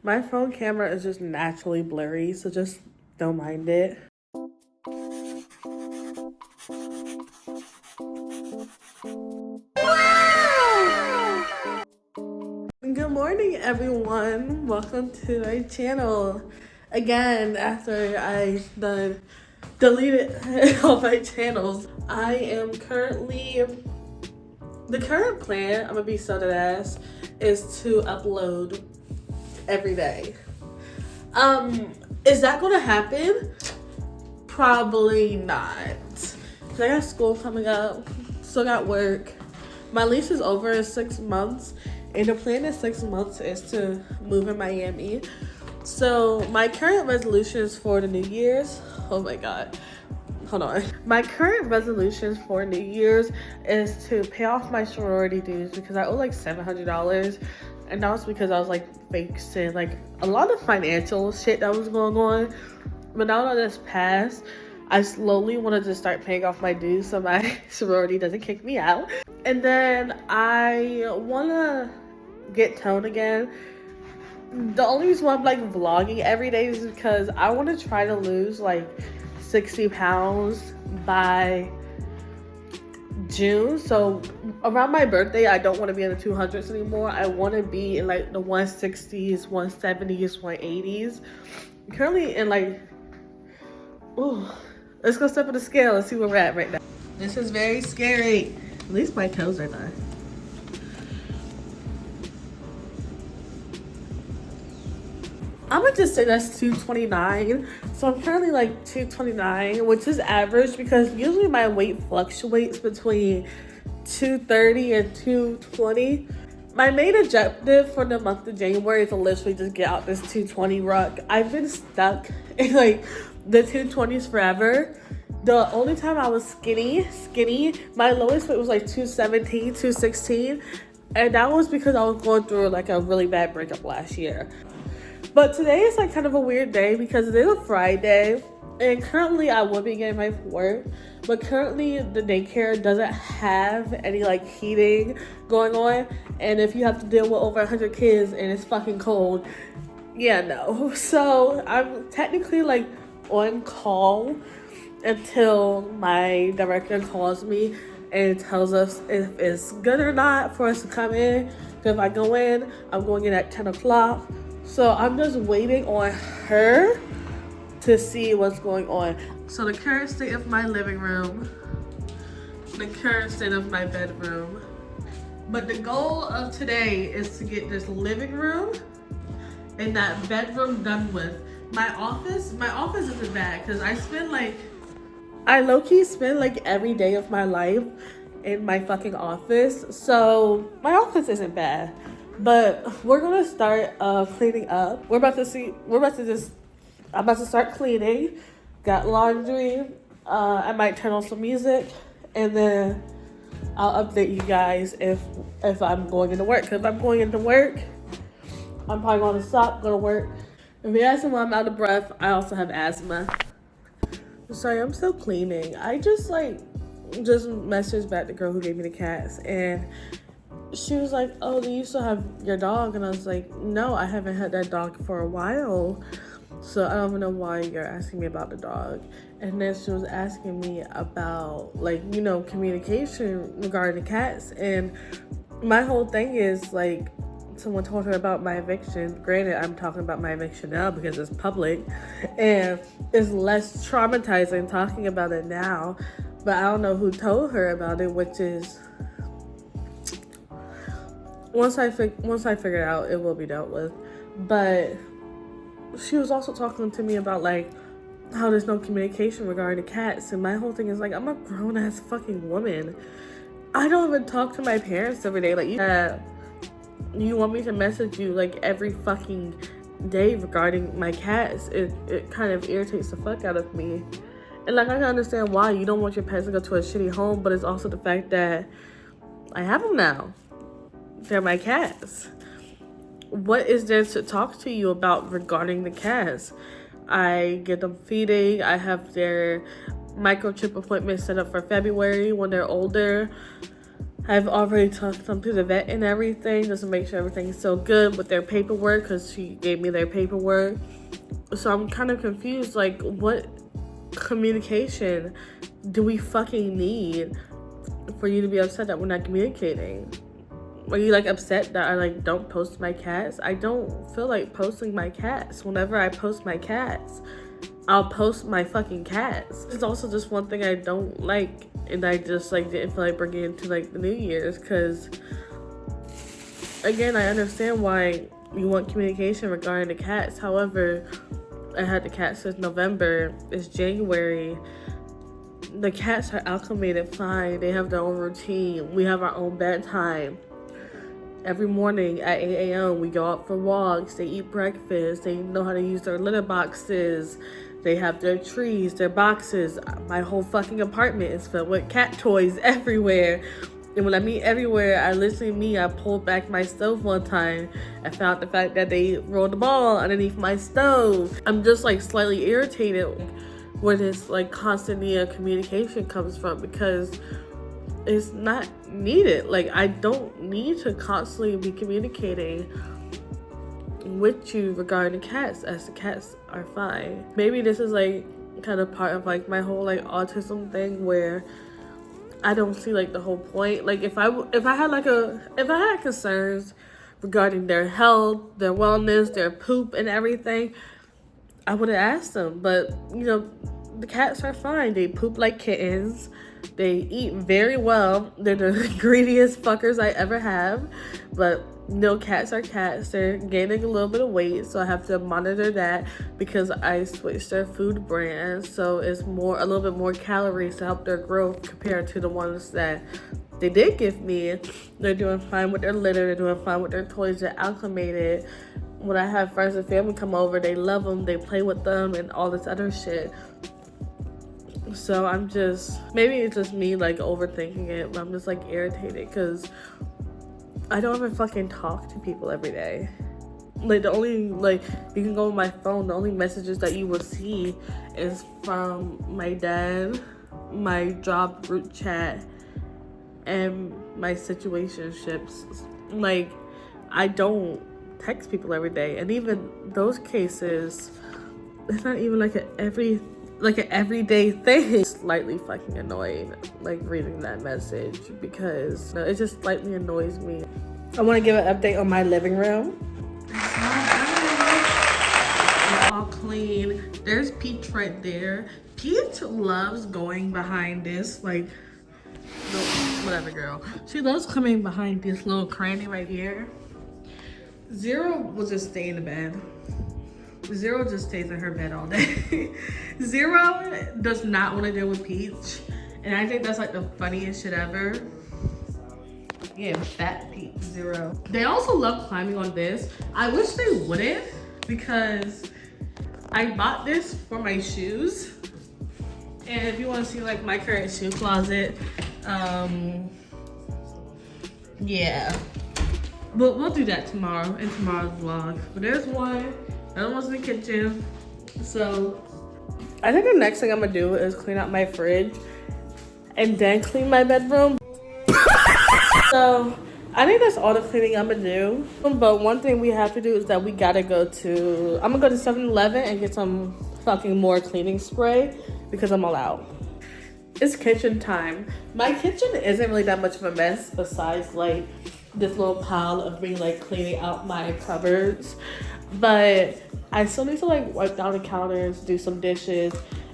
My phone camera is just naturally blurry, so just don't mind it. Good morning, everyone. Welcome to my channel. Again, after I deleted all my channels, I am the current plan, I'm gonna be so dead ass, is to upload every day. Is that gonna happen? Probably not. 'Cause I got school coming up, still got work. My lease is over in 6 months, and the plan in 6 months is to move in Miami. So my current resolutions for the New Year's, oh my God, hold on. My current resolutions for New Year's is to pay off my sorority dues because I owe like $700. And that was because I was like facing like a lot of financial shit that was going on. But now that it's passed, I slowly wanted to start paying off my dues so my sorority doesn't kick me out. And then I want to get toned again. The only reason why I'm like vlogging every day is because I want to try to lose like 60 pounds by June. So around my birthday, I don't want to be in the 200s anymore. I want to be in like the 160s, 170s, 180s. I'm currently in like, ooh, let's go step on the scale and see where we're at right now. This is very scary. At least my toes are done. I'm gonna just say that's 229. So I'm currently like 229, which is average because usually my weight fluctuates between 230 and 220. My main objective for the month of January is to literally just get out this 220 ruck. I've been stuck in like the 220s forever. The only time I was skinny, my lowest weight was like 217, 216. And that was because I was going through like a really bad breakup last year. But today is like kind of a weird day because it is a Friday, and currently I would be getting my work, but currently the daycare doesn't have any like heating going on, and if you have to deal with over 100 kids and it's fucking cold, yeah, no. So I'm technically like on call until my director calls me and tells us if it's good or not for us to come in. If I go in, I'm going in at 10 o'clock. So I'm just waiting on her to see what's going on. So the current state of my living room, the current state of my bedroom. But the goal of today is to get this living room and that bedroom done with. My office isn't bad because I low-key spend like every day of my life in my fucking office. So my office isn't bad. But we're gonna start cleaning up. I'm about to start cleaning. Got laundry. I might turn on some music, and then I'll update you guys if I'm going into work. Cause if I'm going into work, I'm probably gonna stop, go to work. If you ask me why I'm out of breath, I also have asthma. Sorry, I'm still cleaning. I just messaged back the girl who gave me the cats, and she was like, oh, do you still have your dog? And I was like, no, I haven't had that dog for a while. So I don't even know why you're asking me about the dog. And then she was asking me about, like, you know, communication regarding the cats. And my whole thing is, like, someone told her about my eviction. Granted, I'm talking about my eviction now because it's public. And it's less traumatizing talking about it now. But I don't know who told her about it, which is... Once I figure it out, it will be dealt with. But she was also talking to me about like how there's no communication regarding the cats, and my whole thing is like, I'm a grown ass fucking woman. I don't even talk to my parents every day. Like, you want me to message you like every fucking day regarding my cats? It kind of irritates the fuck out of me. And like, I can understand why you don't want your pets to go to a shitty home, but it's also the fact that I have them now. They're my cats. What is there to talk to you about regarding the cats? I get them feeding. I have their microchip appointment set up for February when they're older. I've already took them to the vet and everything just to make sure everything's so good with their paperwork, because she gave me their paperwork. So I'm kind of confused, like, what communication do we fucking need for you to be upset that we're not communicating? Are you like upset that I like don't post my cats? I don't feel like posting my cats. Whenever I post my cats, I'll post my fucking cats. It's also just one thing I don't like, and I just like didn't feel like bringing it into like the New Year's, because again, I understand why you want communication regarding the cats. However, I had the cats since November. It's January. The cats are acclimated fine. They have their own routine. We have our own bedtime. Every morning at 8 a.m. we go out for walks. They eat breakfast. They know how to use their litter boxes. They have their trees, their boxes. My whole fucking apartment is filled with cat toys everywhere. And when I mean everywhere, I pulled back my stove one time and found the fact that they rolled the ball underneath my stove. I'm just like slightly irritated where this like constant need of communication comes from, because it's not needed. Like, I don't need to constantly be communicating with you regarding the cats, as the cats are fine. Maybe this is like kind of part of like my whole like autism thing, where I don't see like the whole point. Like, if I had concerns regarding their health, their wellness, their poop and everything, I would have asked them. But you know, the cats are fine. They poop like kittens. They eat very well. They're the greediest fuckers I ever have. But no, cats are cats. They're gaining a little bit of weight, so I have to monitor that because I switched their food brand. So it's a little bit more calories to help their growth compared to the ones that they did give me. They're doing fine with their litter. They're doing fine with their toys. They're acclimated. When I have friends and family come over, they love them. They play with them and all this other shit. So maybe it's just me like overthinking it, but I'm just like irritated because I don't even fucking talk to people every day. Like, the only, like, you can go on my phone, the only messages that you will see is from my dad, my job group chat, and my situationships. Like, I don't text people every day, and even those cases, it's not even like an everyday thing. It's slightly fucking annoying, like, reading that message, because it just slightly annoys me. I want to give an update on my living room. It's all clean. There's Peach right there. Peach loves going behind this, like, whatever, girl. She loves coming behind this little cranny right here. Zero will just stay in the bed. Zero just stays in her bed all day. Zero does not want to deal with Peach. And I think that's like the funniest shit ever. Yeah, fat Peach, Zero. They also love climbing on this. I wish they wouldn't, because I bought this for my shoes. And if you want to see like my current shoe closet, yeah. But we'll do that tomorrow in tomorrow's vlog. But there's one. Another one's in the kitchen. So I think the next thing I'm gonna do is clean out my fridge and then clean my bedroom. So I think that's all the cleaning I'm gonna do. But one thing we have to do is that we gotta I'm gonna go to 7-Eleven and get some fucking more cleaning spray because I'm all out. It's kitchen time. My kitchen isn't really that much of a mess besides like this little pile of me like cleaning out my cupboards. But I still need to like wipe down the counters, do some dishes,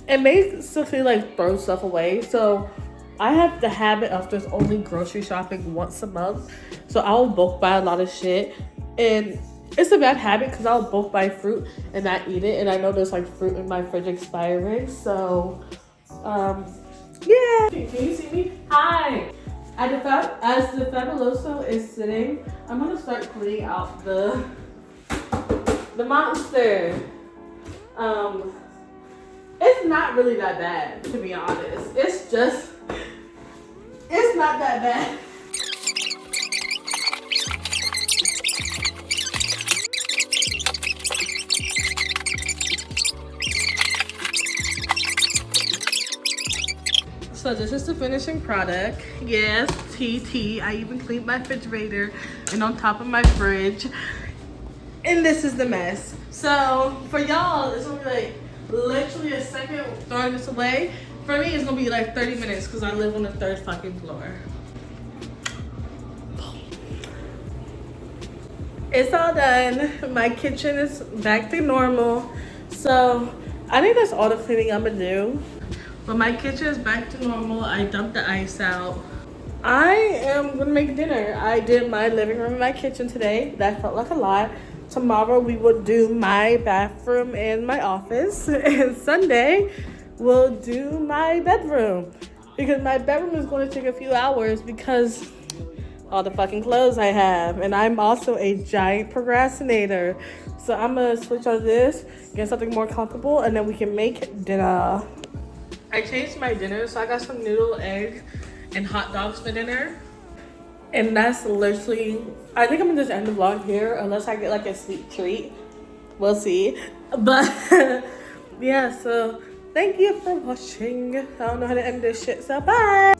and basically like throw stuff away. So I have the habit of just only grocery shopping once a month. So I'll bulk buy a lot of shit. And it's a bad habit because I'll bulk buy fruit and not eat it. And I know there's like fruit in my fridge expiring. So, yeah. Can you see me? Hi. As the Fabuloso is sitting, I'm going to start cleaning out the monster. It's not really that bad, to be honest. It's not that bad. So this is the finishing product. Yes, tea. I even cleaned my refrigerator and on top of my fridge. And this is the mess. So for y'all, it's gonna be like literally a second throwing this away. For me, it's gonna be like 30 minutes because I live on the 3rd fucking floor. It's all done. My kitchen is back to normal. So I think that's all the cleaning I'm gonna do. But my kitchen is back to normal. I dumped the ice out. I am gonna make dinner. I did my living room and my kitchen today. That felt like a lot. Tomorrow we will do my bathroom and my office. And Sunday we'll do my bedroom. Because my bedroom is going to take a few hours because all the fucking clothes I have. And I'm also a giant procrastinator. So I'm gonna switch on this, get something more comfortable, and then we can make dinner. I changed my dinner, so I got some noodle, egg, and hot dogs for dinner. And that's literally, I think I'm gonna just end the vlog here unless I get like a sweet treat. We'll see. But yeah, so thank you for watching. I don't know how to end this shit, so bye.